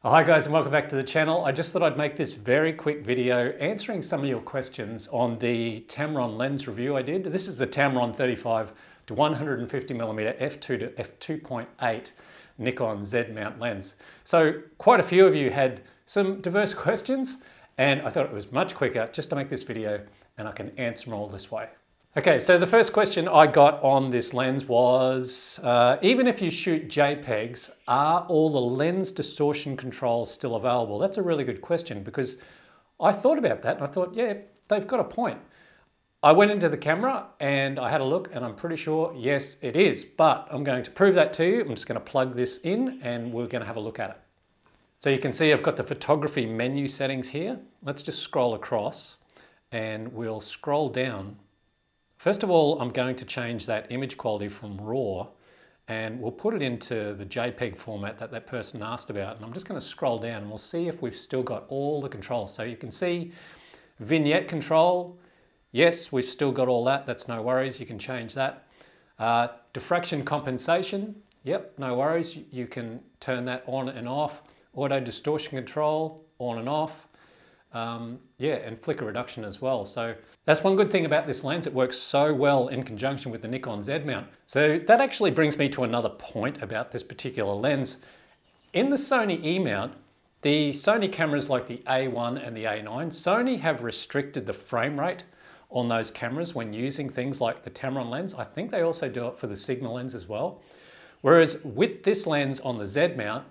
Hi guys, and welcome back to the channel. I just thought I'd make this very quick video answering some of your questions on the Tamron lens review I did. This is the Tamron 35-150mm F2-2.8 Nikon Z mount lens. So quite a few of you had some diverse questions, and I thought it was much quicker just to make this video and I can answer them all this way. Okay, so the first question I got on this lens was, even if you shoot JPEGs, are all the lens distortion controls still available? That's a really good question because I thought about that and I thought, yeah, they've got a point. I went into the camera and I had a look and I'm pretty sure, yes, it is, but I'm going to prove that to you. I'm just going to plug this in and we're going to have a look at it. So you can see I've got the photography menu settings here. Let's just scroll across and we'll scroll down. First of all, I'm going to change that image quality from RAW and we'll put it into the JPEG format that that person asked about. And I'm just going to scroll down and we'll see if we've still got all the controls. So you can see vignette control. Yes, we've still got all that. That's no worries. You can change that. Diffraction compensation. Yep, no worries. You can turn that on and off. Auto distortion control, on and off. Yeah, and flicker reduction as well. So that's one good thing about this lens. It works so well in conjunction with the Nikon Z mount. So that actually brings me to another point about this particular lens. In the Sony E mount, the Sony cameras like the A1 and the A9, Sony have restricted the frame rate on those cameras when using things like the Tamron lens. I think they also do it for the Sigma lens as well. Whereas with this lens on the Z mount,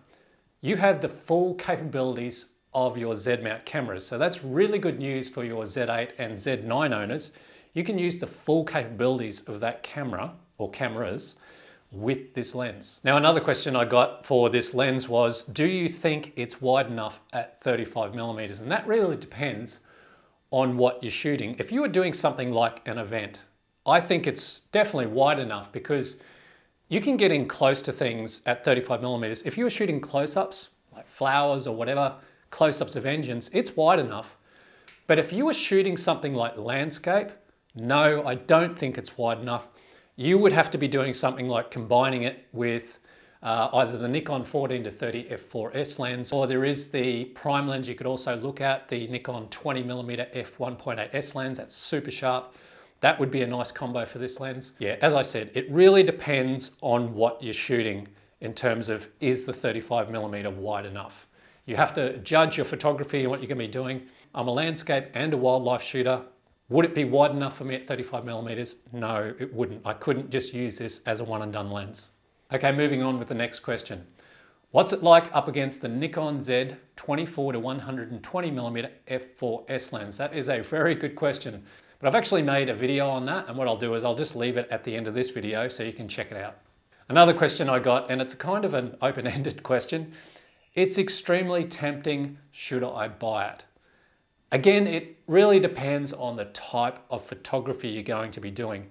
you have the full capabilities of your Z mount cameras. So that's really good news for your Z8 and Z9 owners. You can use the full capabilities of that camera or cameras with this lens. Now, another question I got for this lens was, do you think it's wide enough at 35mm? And that really depends on what you're shooting. If you are doing something like an event, I think it's definitely wide enough because you can get in close to things at 35mm. If you were shooting close-ups, like flowers or whatever, close-ups of engines, it's wide enough. But if you were shooting something like landscape, no, I don't think it's wide enough. You would have to be doing something like combining it with either the Nikon 14-30 f4S lens, or there is the prime lens you could also look at, the Nikon 20mm f1.8S lens. That's super sharp. That would be a nice combo for this lens. Yeah, as I said, it really depends on what you're shooting in terms of, is the 35mm wide enough? You have to judge your photography and what you're going to be doing. I'm a landscape and a wildlife shooter. Would it be wide enough for me at 35mm? No, it wouldn't. I couldn't just use this as a one and done lens. Okay, moving on with the next question. What's it like up against the Nikon Z 24-120mm f4S lens? That is a very good question, but I've actually made a video on that, and what I'll do is I'll just leave it at the end of this video so you can check it out. Another question I got, and it's kind of an open-ended question. It's extremely tempting, should I buy it? Again, it really depends on the type of photography you're going to be doing.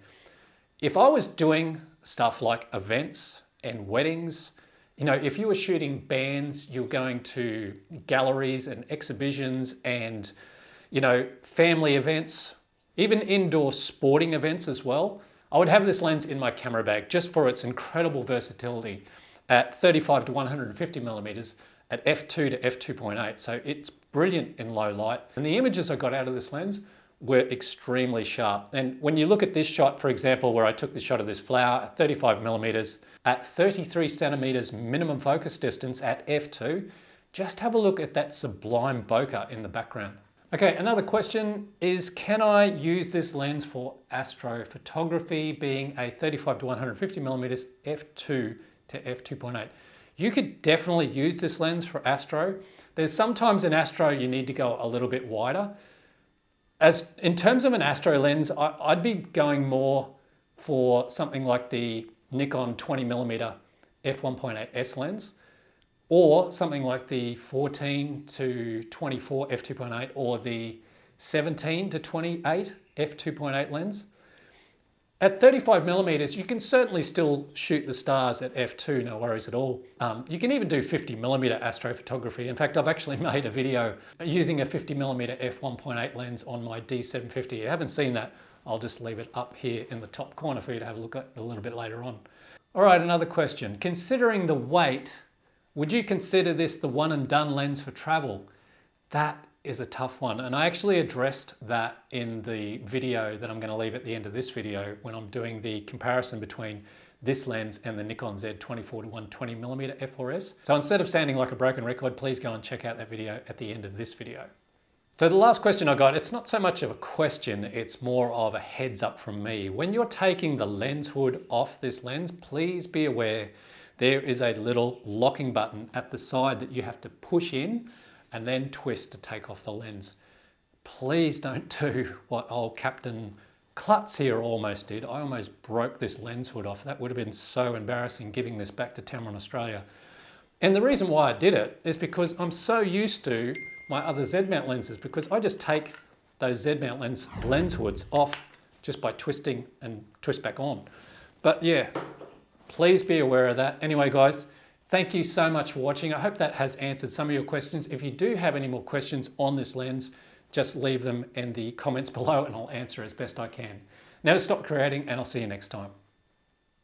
If I was doing stuff like events and weddings, you know, if you were shooting bands, you're going to galleries and exhibitions and, you know, family events, even indoor sporting events as well, I would have this lens in my camera bag just for its incredible versatility at 35-150mm at f2-2.8. So it's brilliant in low light. And the images I got out of this lens were extremely sharp. And when you look at this shot, for example, where I took the shot of this flower at 35mm at 33 centimeters minimum focus distance at f2, just have a look at that sublime bokeh in the background. Okay, another question is, can I use this lens for astrophotography, being a 35-150mm f2-f2.8? You could definitely use this lens for astro. There's sometimes in astro you need to go a little bit wider. As in terms of an astro lens, I'd be going more for something like the Nikon 20mm f1.8S lens, or something like the 14-24 f2.8 or the 17-28 f2.8 lens. At 35mm, you can certainly still shoot the stars at f2, no worries at all. You can even do 50mm astrophotography. In fact, I've actually made a video using a 50mm f1.8 lens on my D750. If you haven't seen that, I'll just leave it up here in the top corner for you to have a look at a little bit later on. All right, another question. Considering the weight Would you consider this the one and done lens for travel? That is a tough one. And I actually addressed that in the video that I'm going to leave at the end of this video when I'm doing the comparison between this lens and the Nikon Z 24-150mm F4S. So instead of sounding like a broken record, please go and check out that video at the end of this video. So the last question I got, it's not so much of a question, it's more of a heads up from me. When you're taking the lens hood off this lens, please be aware there is a little locking button at the side that you have to push in and then twist to take off the lens. Please don't do what old Captain Klutz here almost did. I almost broke this lens hood off. That would have been so embarrassing giving this back to Tamron, Australia. And the reason why I did it is because I'm so used to my other Z mount lenses, because I just take those Z mount lens hoods off just by twisting and twist back on. But yeah, please be aware of that. Anyway, guys, thank you so much for watching. I hope that has answered some of your questions. If you do have any more questions on this lens, just leave them in the comments below and I'll answer as best I can. Never stop creating, and I'll see you next time.